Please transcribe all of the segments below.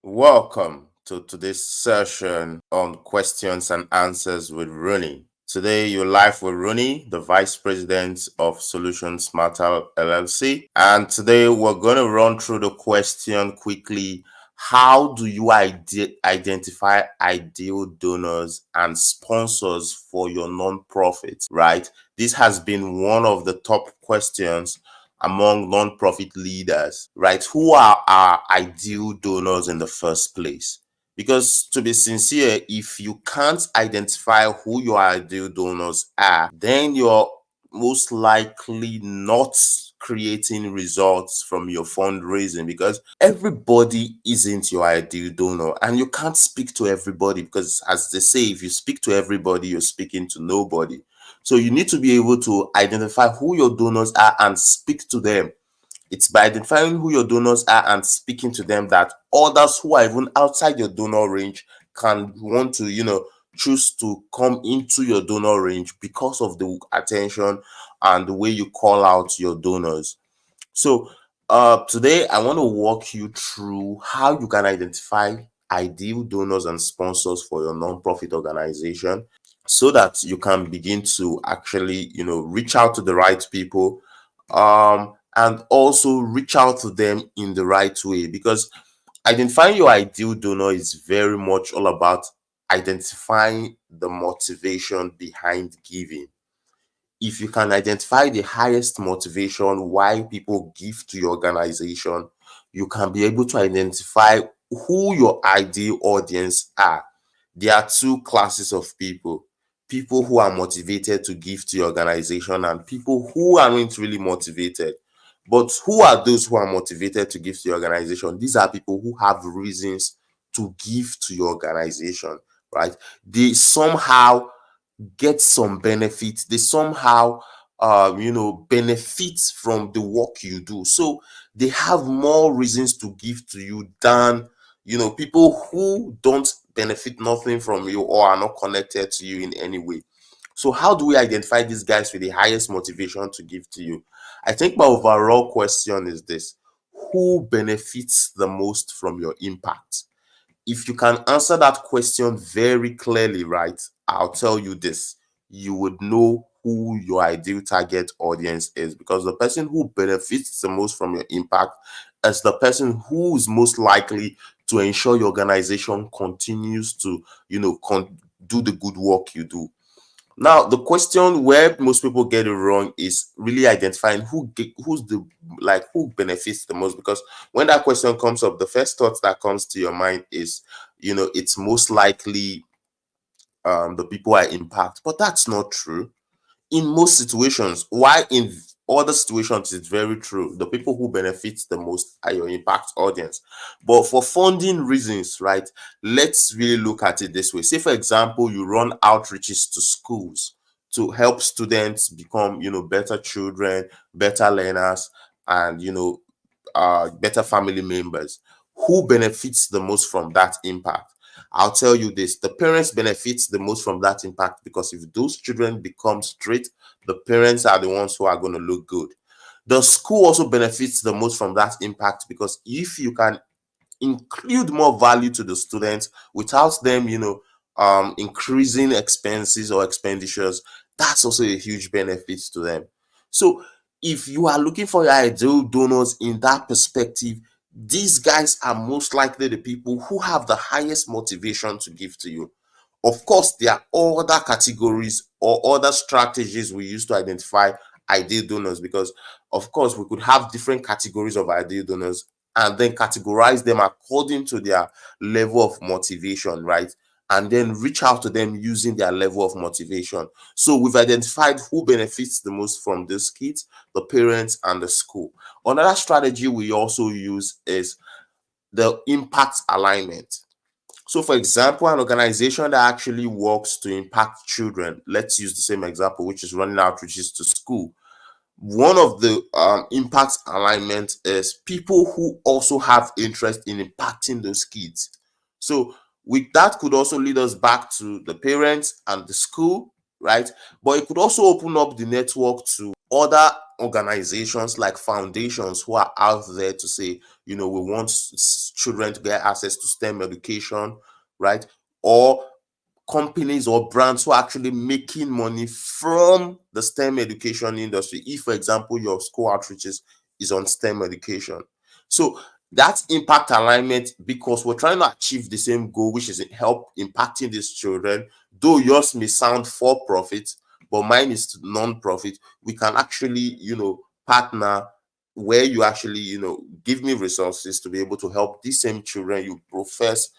Welcome to today's session on questions and answers with Rooney. Today, you're live with Rooney, the Vice President of Solutions Matter LLC. And today, we're going to run through the question quickly. How do you identify ideal donors and sponsors for your nonprofit, right? This has been one of the top questions among nonprofit leaders, right? Who are our ideal donors in the first place? Because to be sincere, if you can't identify who your ideal donors are, then you're most likely not creating results from your fundraising, because everybody isn't your ideal donor and you can't speak to everybody, because as they say, if you speak to everybody, you're speaking to nobody. So you need to be able to identify who your donors are and speak to them. It's by identifying who your donors are and speaking to them that others who are even outside your donor range can want to, choose to come into your donor range because of the attention and the way you call out your donors. So, today I want to walk you through how you can identify ideal donors and sponsors for your nonprofit organization so that you can begin to actually, reach out to the right people, and also reach out to them in the right way, because identifying your ideal donor is very much all about identifying the motivation behind giving. If you can identify the highest motivation why people give to your organization, you can be able to identify who your ideal audience are. There are two classes of people who are motivated to give to your organization and people who aren't really motivated. But who are those who are motivated to give to your organization? These are people who have reasons to give to your organization, right? They somehow get some benefit. They somehow benefit from the work you do. So they have more reasons to give to you than people who don't benefit nothing from you or are not connected to you in any way. So how do we identify these guys with the highest motivation to give to you? I think my overall question is this: who benefits the most from your impact? If you can answer that question very clearly, right, I'll tell you this: you would know who your ideal target audience is, because the person who benefits the most from your impact is the person who is most likely to ensure your organization continues to, do the good work you do. Now, the question where most people get it wrong is really identifying who benefits the most. Because when that question comes up, the first thought that comes to your mind is, it's most likely the people I impact, but that's not true in most situations. Why in other situations it's very true. The people who benefit the most are your impact audience. But for funding reasons, right, let's really look at it this way. Say, for example, you run outreaches to schools to help students become, better children, better learners, and better family members. Who benefits the most from that impact? I'll tell you this: the parents benefit the most from that impact, because if those children become straight, the parents are the ones who are going to look good. The school also benefits the most from that impact, because if you can include more value to the students without them, increasing expenses or expenditures, that's also a huge benefit to them. So if you are looking for your ideal donors in that perspective, these guys are most likely the people who have the highest motivation to give to you. Of course, there are other categories or other strategies we use to identify ideal donors, because, of course, we could have different categories of ideal donors and then categorize them according to their level of motivation, right? And then reach out to them using their level of motivation. So we've identified who benefits the most from these kids: the parents and the school. Another strategy we also use is the impact alignment. So, for example, an organization that actually works to impact children, let's use the same example, which is running outreaches to school. One of the impact alignment is people who also have interest in impacting those kids. So, with that could also lead us back to the parents and the school, right? But it could also open up the network to other organizations like foundations who are out there to say, we want children to get access to STEM education, right? Or companies or brands who are actually making money from the STEM education industry. If, for example, your school outreaches is on STEM education. So that's impact alignment, because we're trying to achieve the same goal, which is help impacting these children. Though yours may sound for profit, but mine is non-profit. We can actually, partner where you actually, give me resources to be able to help these same children you profess.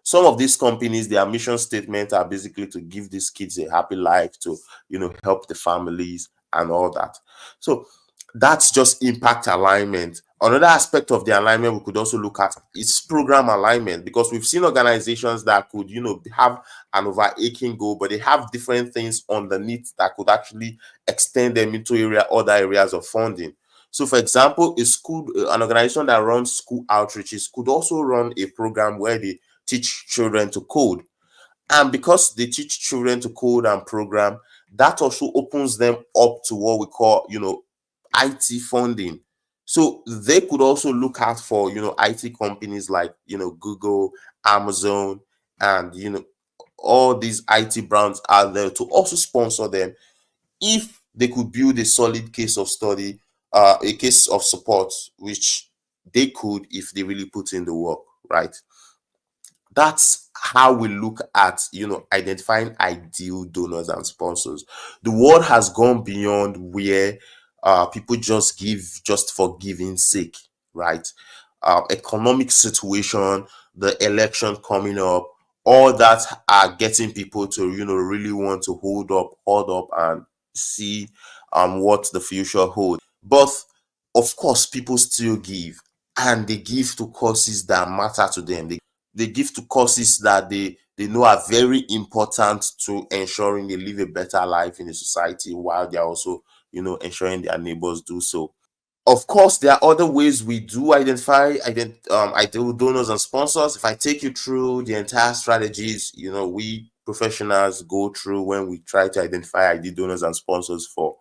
Some of these companies, their mission statement are basically to give these kids a happy life, to help the families and all that. So that's just impact alignment. Another aspect of the alignment we could also look at is program alignment, because we've seen organizations that could have an overarching goal, but they have different things underneath that could actually extend them into other areas of funding. So, for example, an organization that runs school outreaches could also run a program where they teach children to code. And because they teach children to code and program, that also opens them up to what we call, IT funding. So they could also look out for, IT companies like, Google, Amazon, and, all these IT brands out there to also sponsor them if they could build a solid case of study, a case of support, which they could if they really put in the work, right? That's how we look at identifying ideal donors and sponsors. The world has gone beyond where people just give just for giving sake, right? Economic situation, the election coming up, all that are getting people to really want to hold up and see what the future holds. But of course, people still give, and they give to causes that matter to them. They give to causes that they know are very important to ensuring they live a better life in the society, while they're also ensuring their neighbors do so. Of course, there are other ways we do identify ideal donors and sponsors. If I take you through the entire strategies, we professionals go through when we try to identify ideal donors and sponsors for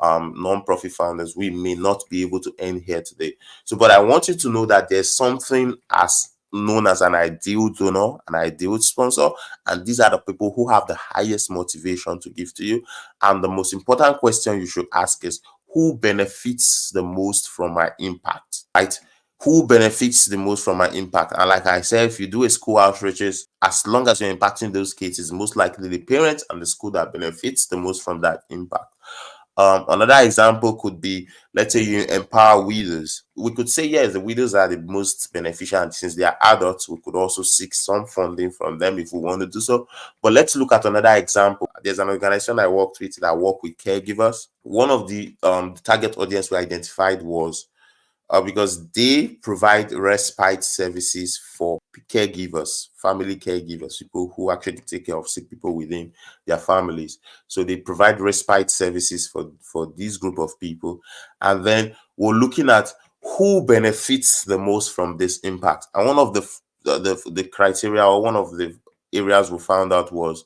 non-profit founders, we may not be able to end here today. So, but I want you to know that there's something as known as an ideal donor, an ideal sponsor, and these are the people who have the highest motivation to give to you. And the most important question you should ask is, who benefits the most from my impact, right? Who benefits the most from my impact? And like I said, if you do a school outreaches, as long as you're impacting those kids, it's most likely the parents and the school that benefits the most from that impact. Another example could be, let's say you empower widows. We could say, yes, the widows are the most beneficial, and since they are adults, we could also seek some funding from them if we want to do so. But let's look at another example. There's an organization I worked with that work with caregivers. One of the target audience we identified was because they provide respite services for caregivers, family caregivers, people who actually take care of sick people within their families. So they provide respite services for this group of people. And then we're looking at who benefits the most from this impact. And one of the criteria, or one of the areas we found out, was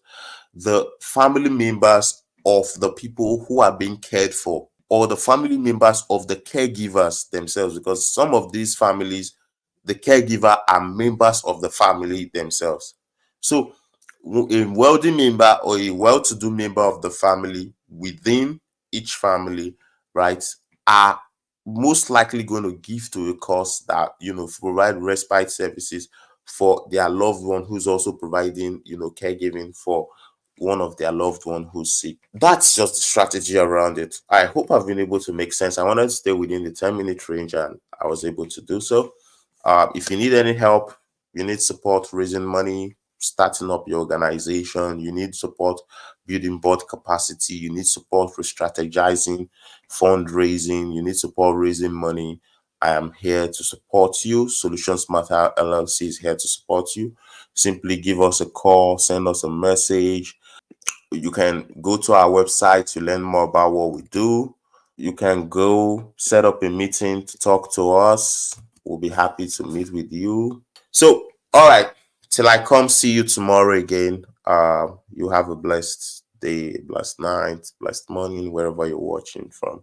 the family members of the people who are being cared for, or the family members of the caregivers themselves, because some of these families, the caregiver are members of the family themselves. So a wealthy member or a well-to-do member of the family within each family, right, are most likely going to give to a cause that provide respite services for their loved one, who's also providing caregiving for one of their loved one who's sick. That's just the strategy around it. I hope I've been able to make sense. I wanted to stay within the 10-minute range, and I was able to do so. If you need any help, you need support raising money, starting up your organization, you need support building board capacity, you need support for strategizing, fundraising, you need support raising money, I am here to support you. Solutions Matter LLC is here to support you. Simply give us a call, send us a message. You can go to our website to learn more about what we do. You can go set up a meeting to talk to us. We'll be happy to meet with you. So, all right, till I come see you tomorrow again. You have a blessed day, blessed night, blessed morning, wherever you're watching from.